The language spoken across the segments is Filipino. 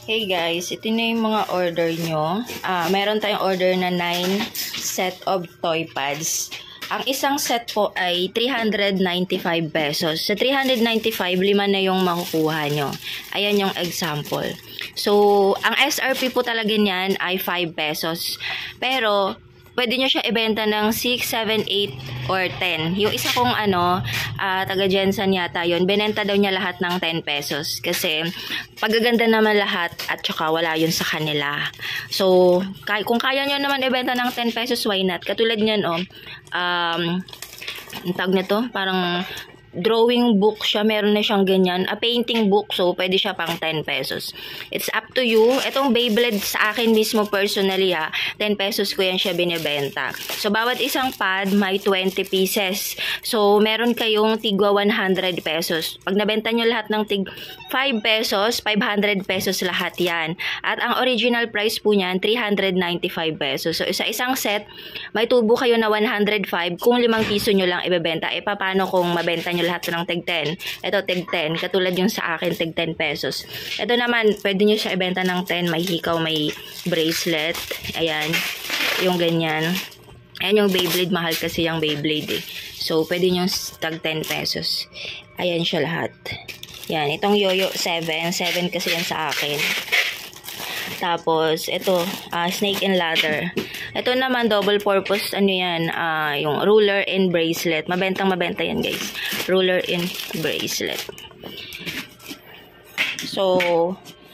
Hey guys, ito na yung mga order nyo. Meron tayong order na 9 set of toy pads. Ang isang set po ay 395 pesos. Sa 395, 5 na yung makukuha nyo. Ayan yung example. So, ang SRP po talaga niyan ay 5 pesos. Pero, pwede nyo siya ibenta ng 6, 7, 8, or 10. Yung isa kong taga Jensen yata yun, binenta daw niya lahat ng 10 pesos. Kasi, pagaganda naman lahat at saka wala yun sa kanila. So, kung kaya nyo naman ibenta ng 10 pesos, why not? Katulad nyan, ang tag na to, parang drawing book siya, meron na siyang ganyan, a painting book, so pwede siya pang 10 pesos. It's up to you. Itong Beyblade sa akin mismo personally 10 pesos ko yan siya binibenta. So bawat isang pad may 20 pieces. So meron kayong tigwa 100 pesos. Pag nabenta nyo lahat ng tig 5 pesos, 500 pesos lahat yan. At ang original price po niyan 395 pesos. So isa-isang set, may tubo kayo na 105 kung 5 piso nyo lang ibebenta. E paano kung mabenta nyo lahat ng tig 10? Ito tig 10, katulad yung sa akin tig 10 pesos. Ito naman, pwede nyo siya ibenta ng 10, may hikaw, may bracelet. Ayan, yung ganyan. Ayan yung Beyblade, mahal kasi yung Beyblade So, pwede nyo tag 10 pesos. Ayan siya lahat. Yan, itong yoyo 7 kasi yan sa akin. Tapos, ito, snake and ladder. Ito naman, double purpose, yan, yung ruler and bracelet. Mabenta yan, guys. Ruler and bracelet. So,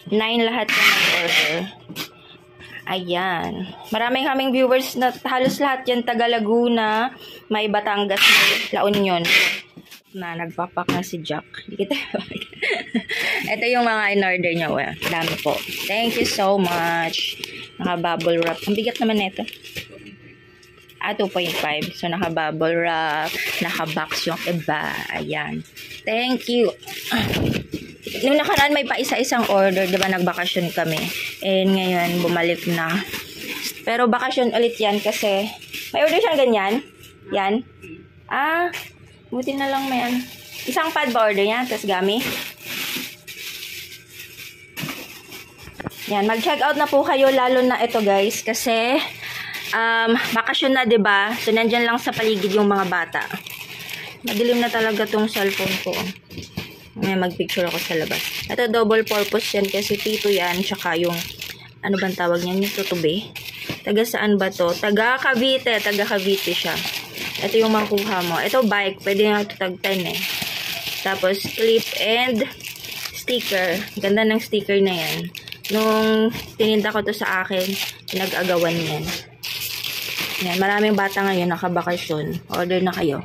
9 lahat yung nag-order. Ayan. Maraming kaming viewers na halos lahat yan, taga Laguna, may Batangas, may La Union. Na nagpapak na si Jack. Hindi kita ito yung mga in-order nyo. Dami po. Thank you so much. Naka-bubble wrap. Ang bigat naman nito. 2.5. So, naka-bubble wrap. Naka-box yung iba. Ayan. Thank you. Nung nakaraan may pa isa-isang order. Diba nagbakasyon kami. And ngayon, bumalik na. Pero bakasyon ulit yan kasi may order siyang ganyan. Yan. Buti na lang may isang pad ba order niya, tapos gami. Yan, mag-check out na po kayo, lalo na ito guys, kasi bakasyon na, diba? So, nandyan lang sa paligid yung mga bata. Madilim na talaga tong cellphone ko. May mag-picture ako sa labas. Ito, double purpose yan, kasi tito yan, tsaka yung, ano bang tawag niyan? Yung tutubi. Taga saan ba to? Taga Cavite siya. Ito yung makuha mo. Ito bike. Pwede nga ito tag 10 Tapos clip and sticker. Ganda ng sticker na yan. Nung tininda ko to sa akin, pinag-agawan yan. Yan. Maraming bata ngayon nakabakasyon. Order na kayo.